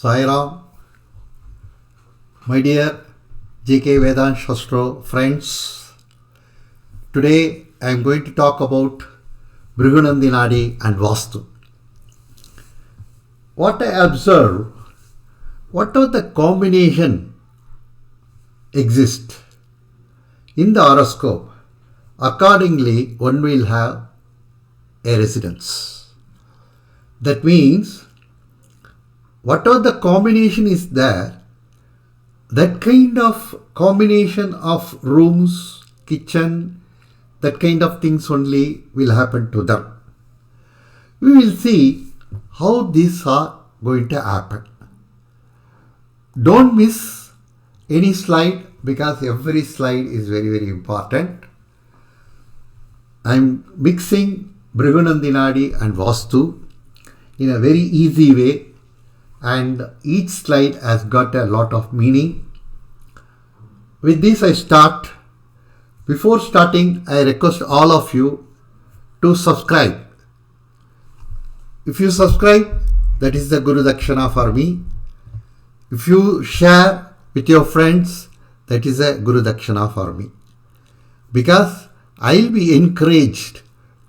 Sairam, my dear JK Vedant Shastro friends, today I am going to talk about Bhrigunandinadi and Vastu. What I observe, what are the combination exist in the horoscope, accordingly one will have a residence. That means whatever the combination is there, that kind of combination of rooms, kitchen, that kind of things only will happen to them. We will see how these are going to happen. Don't miss any slide because every slide is very, very important. I am mixing Bhrigunandinadi and Vastu in a very easy way, and each slide has got a lot of meaning. With this I start. Before starting, I request all of you to subscribe. If you subscribe, that is the Guru Dakshana for me. If you share with your friends, that is a Guru Dakshana for me. Because I will be encouraged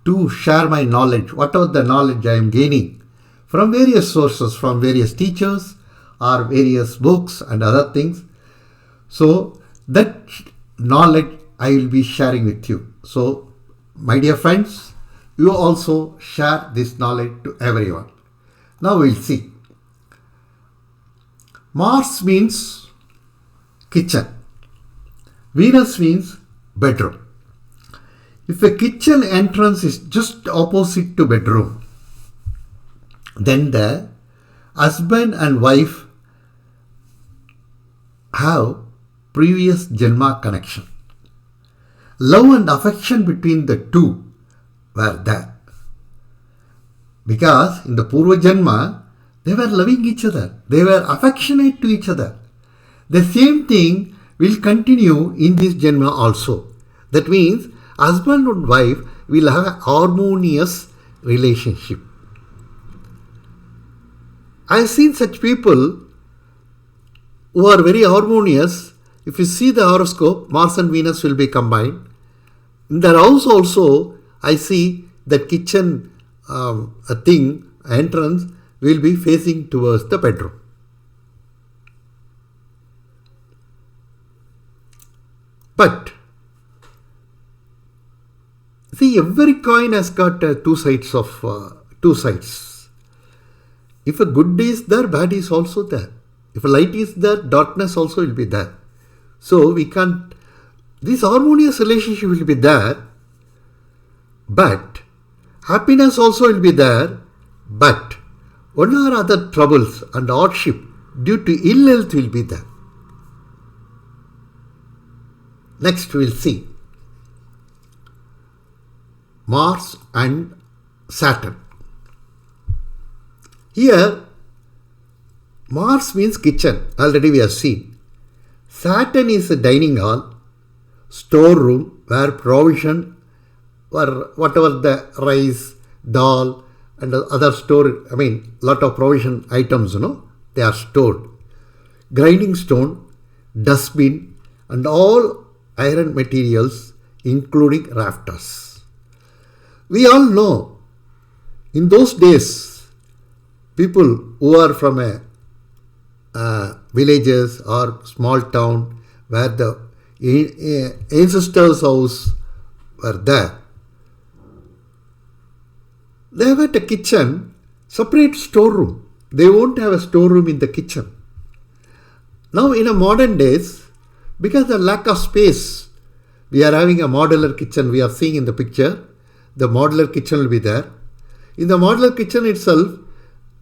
to share my knowledge, whatever the knowledge I am gaining from various sources, from various teachers or various books and other things. So that knowledge I will be sharing with you. So my dear friends, you also share this knowledge to everyone. Now we'll see. Mars means kitchen. Venus means bedroom. If a kitchen entrance is just opposite to bedroom, then the husband and wife have previous Janma connection. Love and affection between the two were there. Because in the Purva Janma, they were loving each other. They were affectionate to each other. The same thing will continue in this Janma also. That means husband and wife will have a harmonious relationship. I have seen such people who are very harmonious. If you see the horoscope, Mars and Venus will be combined. In their house also, I see that kitchen entrance will be facing towards the bedroom. But see, every coin has got two sides. If a good is there, bad is also there. If a light is there, darkness also will be there. So we can't, this harmonious relationship will be there, but happiness also will be there, but one or other troubles and hardship due to ill health will be there. Next we'll see Mars and Saturn. Here, Mars means kitchen, already we have seen. Saturn is a dining hall, storeroom where provision or whatever the rice, dal and other lot of provision items, they are stored. Grinding stone, dustbin and all iron materials including rafters. We all know in those days, people who are from villages or small town where the ancestors' house were there, they have a kitchen, separate storeroom. They won't have a storeroom in the kitchen. Now in a modern days, because of lack of space, we are having a modular kitchen. We are seeing in the picture, the modular kitchen will be there. In the modular kitchen itself,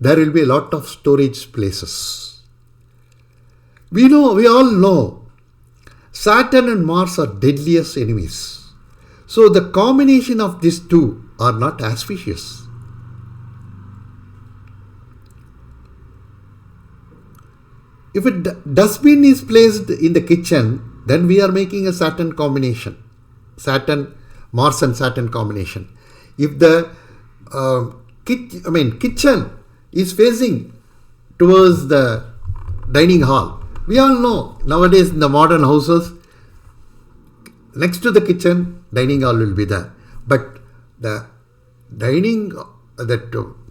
there will be a lot of storage places. We all know, Saturn and Mars are deadliest enemies. So the combination of these two are not auspicious. If a dustbin is placed in the kitchen, then we are making a Saturn combination. Mars and Saturn combination. If the kitchen is facing towards the dining hall. We all know nowadays in the modern houses, next to the kitchen, dining hall will be there. But the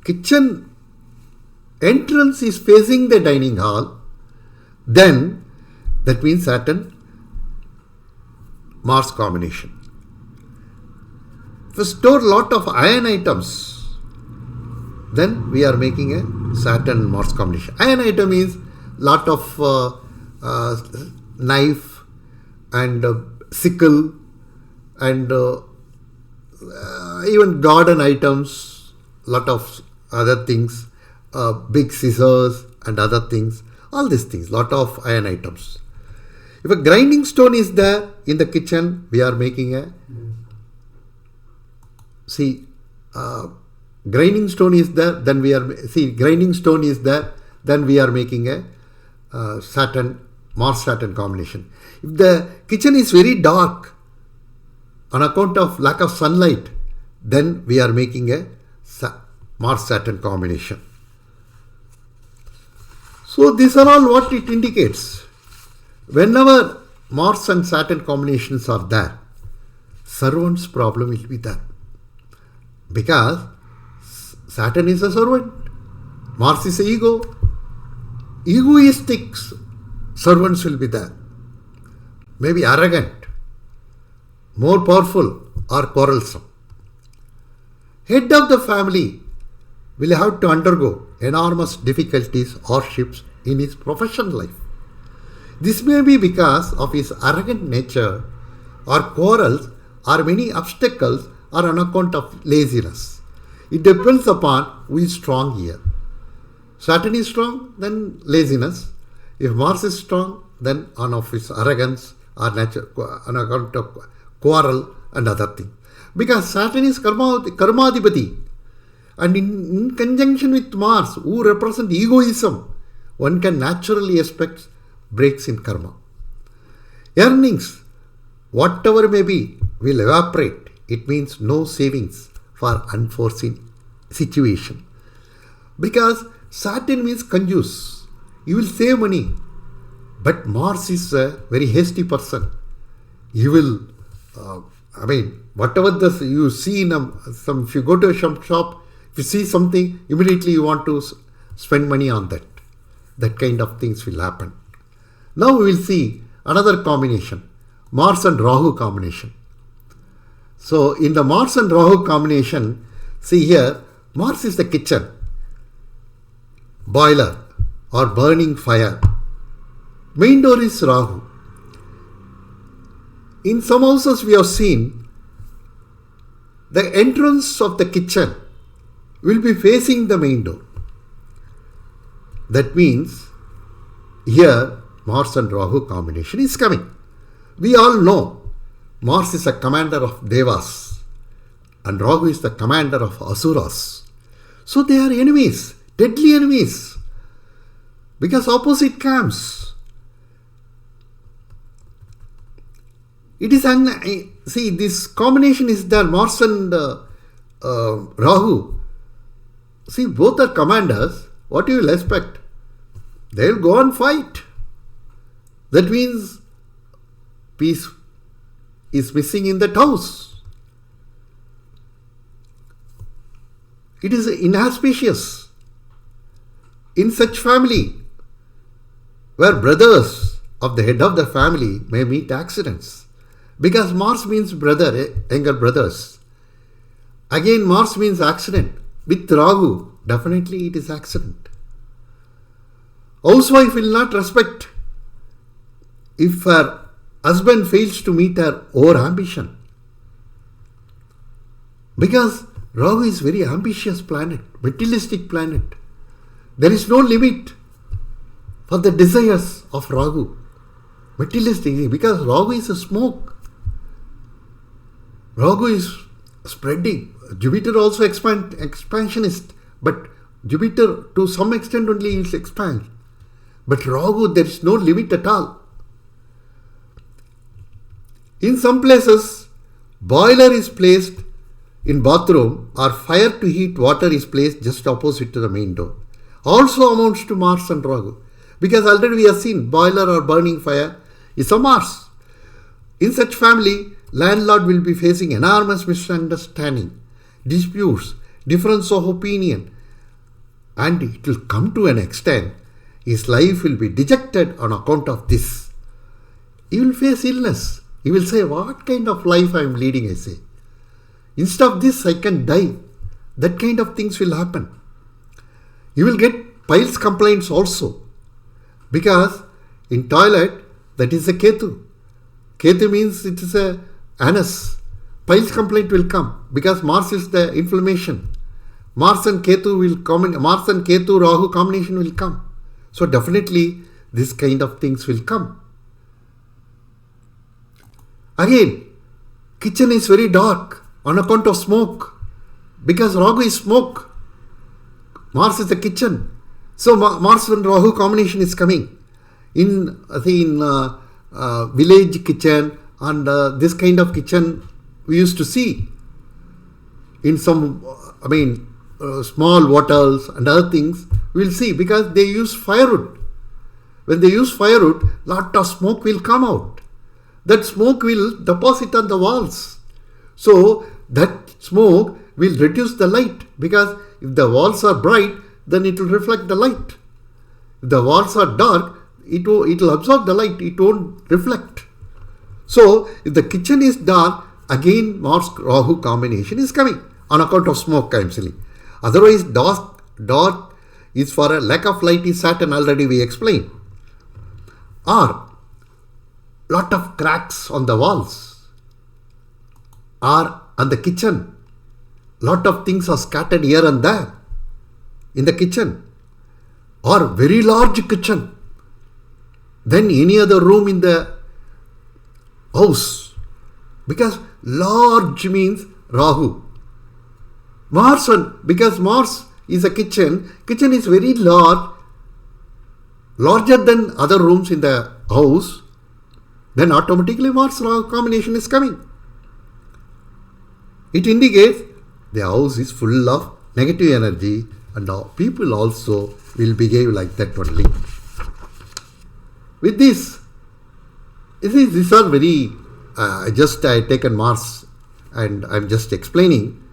kitchen entrance is facing the dining hall, then that means Saturn Mars combination. If we store lot of iron items, then we are making a Saturn Mars combination. Iron item means lot of knife and sickle and even garden items, lot of other things, big scissors and other things, all these things, lot of iron items. If a grinding stone is there in the kitchen, we are making a grinding stone is there, then we are making a Mars Saturn combination. If the kitchen is very dark on account of lack of sunlight, then we are making a Mars Saturn combination. So these are all what it indicates. Whenever Mars and Saturn combinations are there, servant's problem will be there. Because Saturn is a servant, Mars is a ego. Egoistic servants will be there. Maybe arrogant, more powerful or quarrelsome. Head of the family will have to undergo enormous difficulties, hardships in his professional life. This may be because of his arrogant nature or quarrels or many obstacles or on account of laziness. It depends upon who is strong here. Saturn is strong, then laziness. If Mars is strong, then on of his arrogance or nature, on account of quarrel and other things. Because Saturn is karmadipati, and in conjunction with Mars, who represent egoism, one can naturally expect breaks in karma. Earnings, whatever may be, will evaporate. It means no savings for unforeseen situation. Because Saturn means conjuice. You will save money. But Mars is a very hasty person. He will, whatever you see in if you go to a shop, if you see something, immediately you want to spend money on that. That kind of things will happen. Now we will see another combination, Mars and Rahu combination. So in the Mars and Rahu combination, see here, Mars is the kitchen, boiler or burning fire. Main door is Rahu. In some houses we have seen the entrance of the kitchen will be facing the main door. That means here Mars and Rahu combination is coming. We all know Mars is a commander of Devas and Rahu is the commander of Asuras. So they are enemies, deadly enemies, because opposite camps. It is see, this combination is there, Mars and Rahu. See, both are commanders. What you will expect? They will go and fight. That means peace is missing in that house. It is inauspicious. In such family, where brothers of the head of the family may meet accidents. Because Mars means brother, younger brothers. Again, Mars means accident. With Rahu, definitely it is accident. Housewife will not respect if her husband fails to meet her ambition. Because Rahu is very ambitious planet, materialistic planet. There is no limit for the desires of Rahu. Materialistic, because Rahu is a smoke. Rahu is spreading. Jupiter also expansionist, but Jupiter to some extent only is expand. But Rahu, there is no limit at all. In some places, boiler is placed in bathroom or fire to heat water is placed just opposite to the main door. also amounts to Mars and Rahu. Because already we have seen boiler or burning fire is a Mars. In such family, landlord will be facing enormous misunderstanding, disputes, difference of opinion, and it will come to an extent his life will be dejected on account of this. He will face illness. He will say, what kind of life I am leading, I say. Instead of this, I can die. That kind of things will happen. You will get piles complaints also. Because in toilet, that is a Ketu. Ketu means it is a anus. Piles complaint will come because Mars is the inflammation. Mars and Ketu Rahu combination will come. So definitely this kind of things will come. Again, kitchen is very dark on account of smoke. Because Rahu is smoke. Mars is the kitchen. So Mars and Rahu combination is coming. In village kitchen and this kind of kitchen we used to see. In some, small hotels and other things, we will see because they use firewood. When they use firewood, lot of smoke will come out. That smoke will deposit on the walls. So that smoke will reduce the light because if the walls are bright, then it will reflect the light. If the walls are dark, it will absorb the light, it won't reflect. So if the kitchen is dark, again Mars Rahu combination is coming on account of smoke, I am saying. Otherwise, dark is for a lack of light is Saturn, already we explained. Or lot of cracks on the walls. Or on the kitchen. Lot of things are scattered here and there in the kitchen. Or very large kitchen than any other room in the house. Because large means Rahu. Because Mars is a kitchen is very large, larger than other rooms in the house, then automatically Mars Rahu combination is coming. It indicates the house is full of negative energy and people also will behave like that only. With this, these are very, I taken Mars and I am just explaining.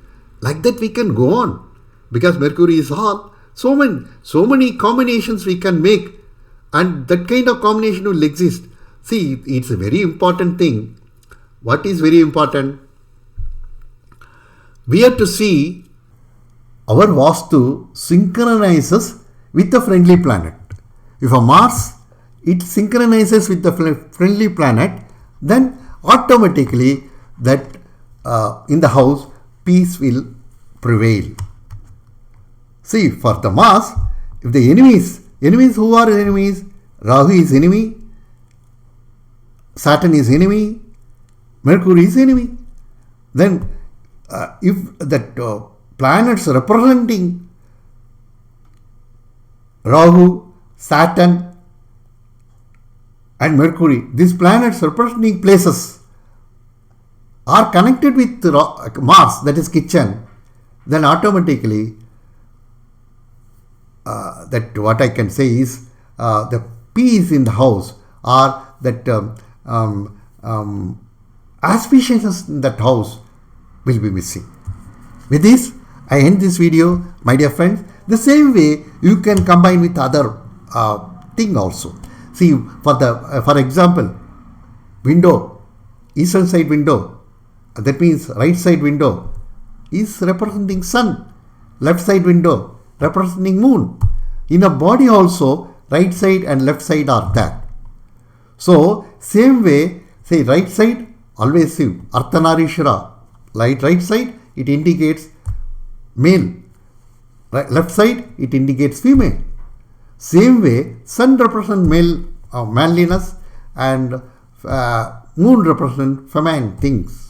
Like that we can go on because Mercury is all. So many combinations we can make and that kind of combination will exist. See, it's a very important thing. What is very important? We have to see our Vastu synchronizes with the friendly planet. If a Mars, it synchronizes with the friendly planet, then automatically that in the house peace will prevail. See, for the Mars, if the enemies, who are enemies? Rahu is enemy, Saturn is enemy, Mercury is enemy. Then if that planets representing Rahu, Saturn and Mercury, these planets representing places are connected with Mars, that is kitchen, then automatically that what I can say is the peace in the house or that auspiciousness in that house will be missing. With this, I end this video, my dear friends. The same way you can combine with other thing also. See, for example, window, eastern side window, that means right side window is representing sun, left side window representing moon. In a body also, right side and left side are there. So, same way, say right side, always see Arthanarishwara, right side, it indicates male. Left side, it indicates female. Same way, sun represents male manliness and moon represents feminine things.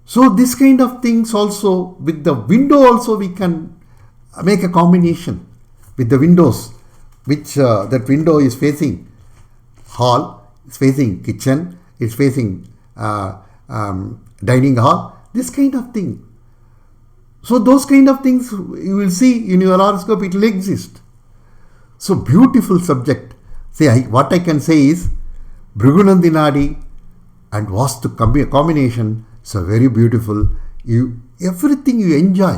So this kind of things also, with the window also we can make a combination with the windows, which that window is facing hall, is facing kitchen, is facing dining hall, this kind of thing. So those kind of things you will see in your horoscope, it will exist. So beautiful subject. See, what I can say is Bhrigunandi Nadi and Vastu combination is a very beautiful. Everything you enjoy.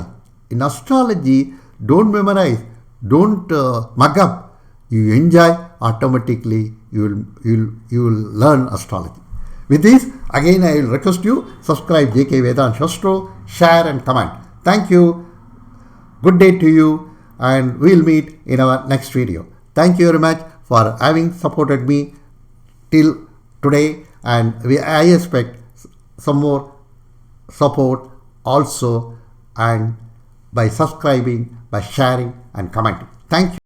In astrology, don't memorize, don't mug up. You enjoy automatically. You will learn astrology. With this, again I will request you subscribe JK Vedant Shastro, share and comment. Thank you. Good day to you, and we will meet in our next video. Thank you very much for having supported me till today, and I expect some more support also, and by subscribing, by sharing and commenting. Thank you.